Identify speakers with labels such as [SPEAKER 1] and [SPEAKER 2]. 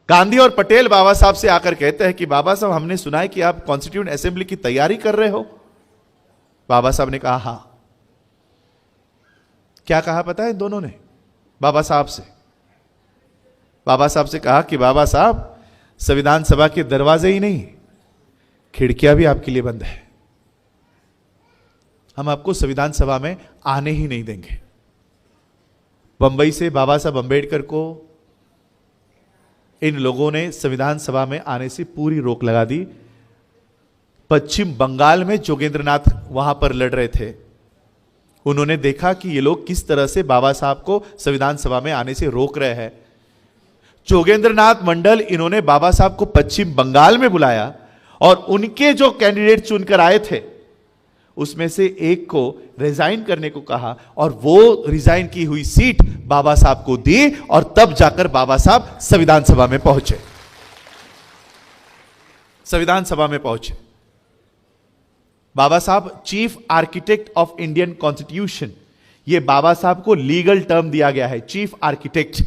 [SPEAKER 1] गांधी और पटेल बाबा साहब से आकर कहते हैं कि बाबा साहब हमने सुना है कि आप कॉन्स्टिट्यूएंट असेंबली की तैयारी कर रहे हो। बाबा साहब ने कहा हां। क्या कहा पता है इन दोनों ने बाबा साहब से? बाबा साहब से कहा कि बाबा साहब संविधान सभा के दरवाजे ही नहीं, खिड़कियां भी आपके लिए बंद है। हम आपको संविधान सभा में आने ही नहीं देंगे। बंबई से बाबा साहब अंबेडकर को इन लोगों ने संविधान सभा में आने से पूरी रोक लगा दी। पश्चिम बंगाल में जोगेंद्रनाथ वहां पर लड़ रहे थे, उन्होंने देखा कि ये लोग किस तरह से बाबा साहब को संविधान सभा में आने से रोक रहे हैं। जोगेंद्रनाथ मंडल इन्होंने बाबा साहब को पश्चिम बंगाल में बुलाया और उनके जो कैंडिडेट चुनकर आए थे उसमें से एक को रिजाइन करने को कहा और वो रिजाइन की हुई सीट बाबा साहब को दी और तब जाकर बाबा साहब संविधान सभा में पहुंचे। संविधान सभा में पहुंचे। बाबा साहब chief architect of Indian constitution, ये बाबा साहब को लीगल टर्म दिया गया है, चीफ आर्किटेक्ट।